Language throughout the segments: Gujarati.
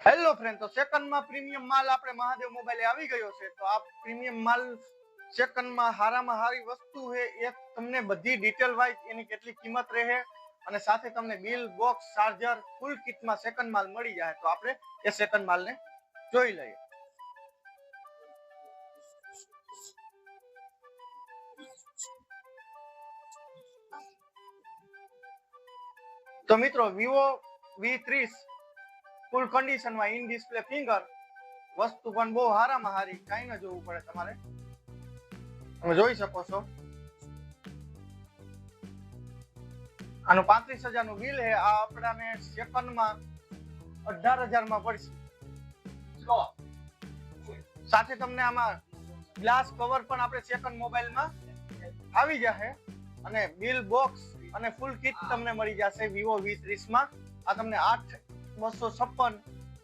હેલો ફ્રેન્ડ, તો સેકન્ડમાં પ્રીમિયમ માલ આપણે મહાદેવ મોબાઈલે આવી ગયો છે. તો આ પ્રીમિયમ માલ સેકન્ડમાં હારામાં હારી વસ્તુ છે એ તમને બધી ડિટેલ વાઇઝ એની કેટલી કિંમત રહે અને સાથે તમને બિલ, બોક્સ, ચાર્જર ફૂલ કિટમાં સેકન્ડ માલ મળી જાય. તો આપણે એ સેકન્ડ માલને જોઈ લઈએ. તો મિત્રો, વિવો V30 ફૂલ કન્ડિશનમાં ઇન ડિસ્પ્લે ફિંગર, વસ્તુ પણ બહુ હારામાં હારી, કાંઈ ન જોવું પડે તમારે. તમે જોઈ શકો છો આનું 35,000 નું બિલ છે. આ આપણાને સેકન્ડમાં 18,000 માં પડશે. સાથે તમને આમાં ગ્લાસ કવર પણ આપણે સેકન્ડ મોબાઈલમાં આવી જશે અને બિલ, બોક્સ અને ફૂલ કિટ તમને મળી જશે વિવો V30 માં. આ તમને 8,256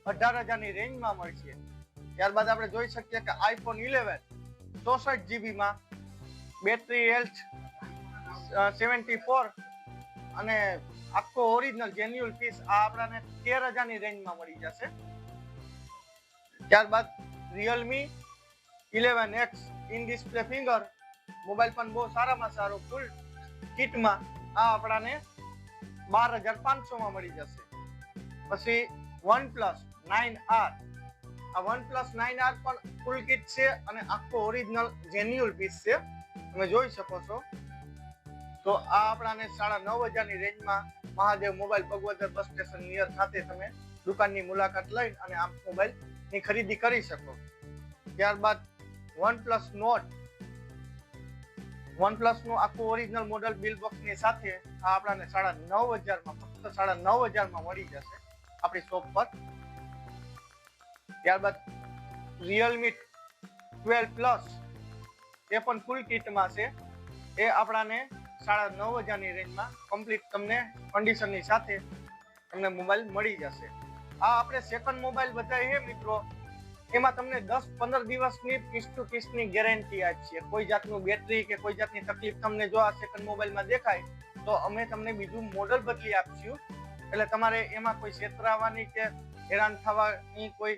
18,000 ની રેન્જમાં મળશે. ત્યારબાદ આપણે જોઈ શકીએ કે iPhone 11 64GB માં, બેટરી હેલ્થ 74 અને આખો ઓરિજિનલ જેન્યુઅલ પીસ. આ આપણાને 13,000 ની રેન્જમાં મળી જશે. ત્યારબાદ Realme 11X in display finger mobile પણ બહુ સારામાં સારો ફૂલ કિટમાં. આ આપણાને 12,500 માં મળી જશે. પછી OnePlus 9R, આ OnePlus 9R પણ ફૂલ કિટ છે અને આખો ઓરિજિનલ જેન્યુઅલ પીસ છે. તમે જોઈ શકો છો. તો આ આપણાને 9,500 ની રેન્જમાં Mahadev mobile Bhagwadar bus station near ખાતે તમે દુકાનની મુલાકાત લઈ અને આ મોબાઈલ ની ખરીદી કરી શકો. ત્યારબાદ OnePlus Nord, OnePlus નું આખું ઓરિજિનલ મોડેલ બિલ બોક્સ ની સાથે આ આપણાને 9,500 માં, ફક્ત 9,500 માં મળી જશે આપણી શોપ પર. ત્યારબાદ Realme 12 Plus, એ પણ ફૂલ કિટમાં છે. એ આપણાને 9,500 ની રેન્જમાં કમ્પ્લીટ તમને કન્ડિશનની સાથે તમને મોબાઈલ મળી જશે. આ આપણે સેકન્ડ મોબાઈલ બતાવી છે મિત્રો, એમાં તમને 10-15 દિવસની પીસ ટુ પીસની ગેરંટી આપીએ. કોઈ જાતનું બેટરી કે કોઈ જાતની તકલીફ તમને જો આ સેકન્ડ મોબાઈલમાં દેખાય તો અમે તમને બીજું મોડલ બદલી આપશું. એટલે તમારે એમાં કોઈ છેતરાવાની કે હેરાન થવાની કોઈ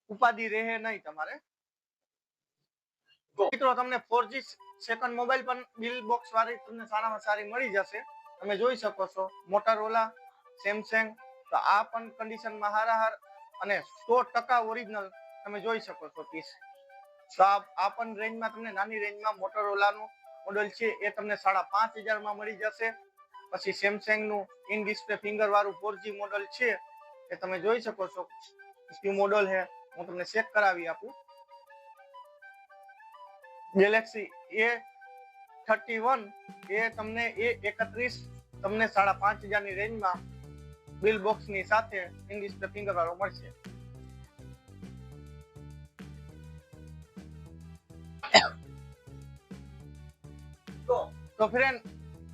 ઉપાધિ રહે નહીં તમારે. મિત્રો, તમને 4G સેકન્ડ મોબાઈલ પણ બિલ બોક્સ વાળી તમને સારામાં સારી મળી જશે. તમે જોઈ શકો છો મોટોરોલા, સેમસંગ. તો આ પણ કન્ડિશનમાં હારાહાર અને 100% ઓરિજિનલ તમે જોઈ શકો છો પીસ. તો આ પણ રેન્જમાં તમને નાની રેન્જમાં મોટોરોલાનું મોડેલ છે એ તમને 5,500 માં મળી જશે. પછી સેમસંગ નું ઇન ડિસ્પ્લે ફિંગર વાળું 4G મોડેલ છે એ તમે જોઈ શકો છો. કયું મોડેલ છે હું તમને ચેક કરાવી આપું. ગેલેક્સી A31, એ તમને A31 તમને 5,500 ની રેન્જમાં બિલ બોક્સ ની સાથે ઇન ડિસ્પ્લે ફિંગર વાળો મળશે. તો ફ્રેન્ડ,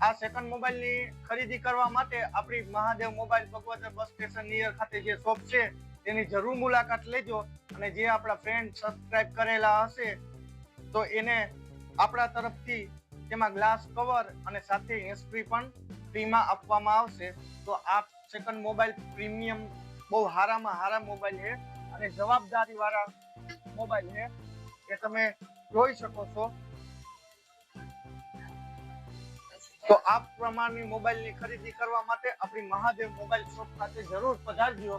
આ સેકન્ડ મોબાઈલ ની ખરીદી કરવા માટે આપણી Mahadev mobile Bhagwadar bus station near ખાતે જે શોપ છે તેની જરૂર મુલાકાત લેજો. અને જે આપણા ફ્રેન્ડ સબસ્ક્રાઇબ કરેલા હશે તો એને આપણા તરફથી તેમાં ગ્લાસ કવર અને સાથે હેન્ડસ્ફ્રી પણ ફ્રીમાં આપવામાં આવશે. તો આ સેકન્ડ મોબાઈલ પ્રીમિયમ બહુ હારામાં હારા મોબાઈલ છે અને જવાબદારી વાળા મોબાઈલ છે એ તમે જોઈ શકો છો. તો આ પ્રમાણની મોબાઈલની ખરીદી કરવા માટે આપણી મહાદેવ મોબાઈલ શોપ ખાતે જરૂર પધારજો.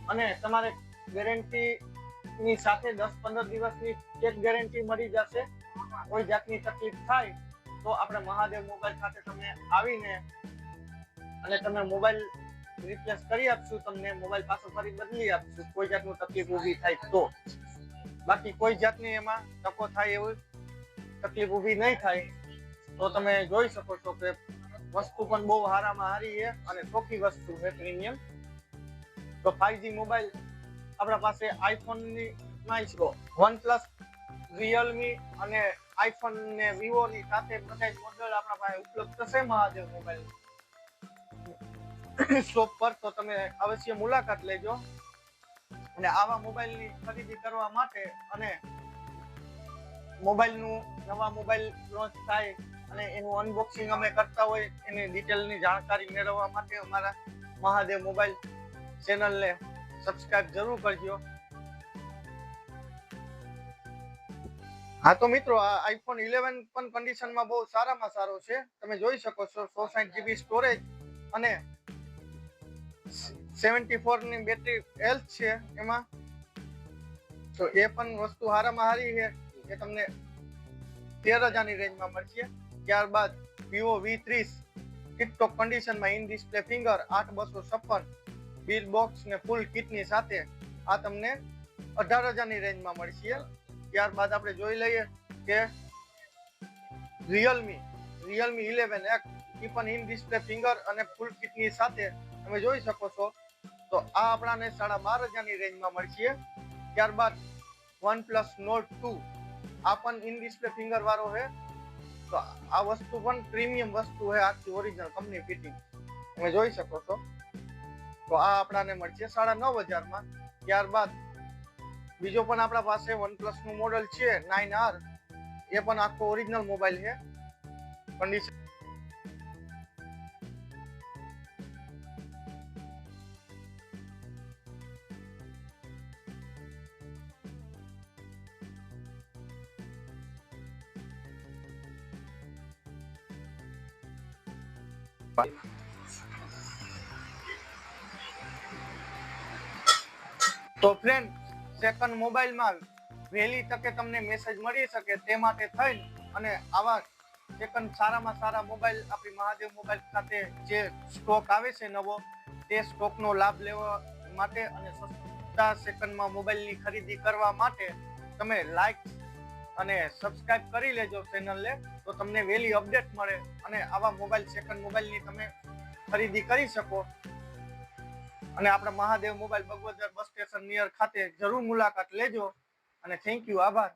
અને તમારે ગેરંટી ની સાથે 10-15 દિવસની ચેક ગેરંટી મળી જશે. કોઈ જાતની તકલીફ થાય તો આપણે મહાદેવ મોબાઈલ ખાતે તમે આવીને અને તમે મોબાઈલ રિપ્લેસ કરી આપશું. તમને મોબાઈલ પાછો ફરી બદલી આપશું કોઈ જાતનું તકલીફ ઊભી થાય તો. બાકી કોઈ જાતની એમાં તકો થાય એવી તકલીફ ઊભી નહીં થાય. તો તમે જોઈ શકો છો કે વસ્તુ પણ બહુ હારામાં હારી છે અને ચોખ્ખી વસ્તુ છે, પ્રીમિયમ. તો 5G મોબાઈલ આપણા પાસે આઈફોન ની OnePlus, Realme અને iPhone ને Vivo ની સાથે બધા મોડેલ આપણા પાસે ઉપલબ્ધ છે મહાદેવ મોબાઈલ શોપ પર. તો તમે અવશ્ય મુલાકાત લેજો. અને આવા મોબાઈલની ખરીદી કરવા માટે અને મોબાઈલનું નવા મોબાઈલ લોન્ચ થાય અને એનું અનબોક્સિંગ અમે કરતા હોય એની ડિટેલની જાણકારી મેળવવા માટે અમારા મહાદેવ મોબાઈલ ચેનલને સબસ્ક્રાઇબ જરૂર કરજો. હા તો મિત્રો, આ આઈફોન 11 પણ કન્ડિશનમાં બહુ સારામાં સારો છે. તમે જોઈ શકો છો 160 GB સ્ટોરેજ અને 74 ની બેટરી હેલ્થ છે એમાં. તો એ પણ વસ્તુ સારામાં સારી છે એ તમને 13,000 ની રેન્જમાં મળશે. ત્યારબાદ Vivo V30 ટીપટોપ કન્ડિશનમાં in display finger 8256 bill box ને ફૂલ કિટની સાથે આ તમને 18,000 ની રેન્જમાં મળશે. ત્યારબાદ આપણે જોઈ લઈએ કે Realme 11X એ પણ ઇન ડિસ્પ્લે ફિંગર અને ફૂલ કિટની સાથે તમે જોઈ શકો છો. તો આ આપણાને 12,500 ની રેન્જમાં મળશે. ત્યારબાદ OnePlus Nord 2 આ પણ ઇન ડિસ્પ્લે ફિંગર વાળો છે. તો આ વસ્તુ પણ પ્રીમિયમ વસ્તુ છે, આખી ઓરિજિનલ કંપની ફિટિંગ તમે જોઈ શકો છો. તો આ આપણાને મળશે 9,500 માં. ત્યારબાદ બીજો પણ આપણા પાસે OnePlus નું મોડેલ છે 9R, એ પણ આખો ઓરિજિનલ મોબાઈલ છે કન્ડિશન. તો ફ્રેન્ડ, સેકન્ડ મોબાઈલમાં વહેલી તકે તમને મેસેજ મળી શકે તે માટે થઈ અને આવા સેકન્ડ સારામાં સારા મોબાઈલ આપણી મહાદેવ મોબાઈલ ખાતે જે સ્ટોક આવે છે નવો, તે સ્ટોકનો લાભ લેવા માટે અને સસ્તા સેકન્ડમાં મોબાઈલની ખરીદી કરવા માટે તમે લાઈક અને સબસ્ક્રાઇબ કરી લેજો ચેનલને. તો તમને વહેલી અપડેટ મળે અને આવા મોબાઈલ સેકન્ડ મોબાઈલની તમે ખરીદી કરી શકો. અને આપણા મહાદેવ મોબાઈલ બગવદર બસ સ્ટેશન નિયર ખાતે જરૂર મુલાકાત લેજો. અને થેન્ક યુ, આભાર.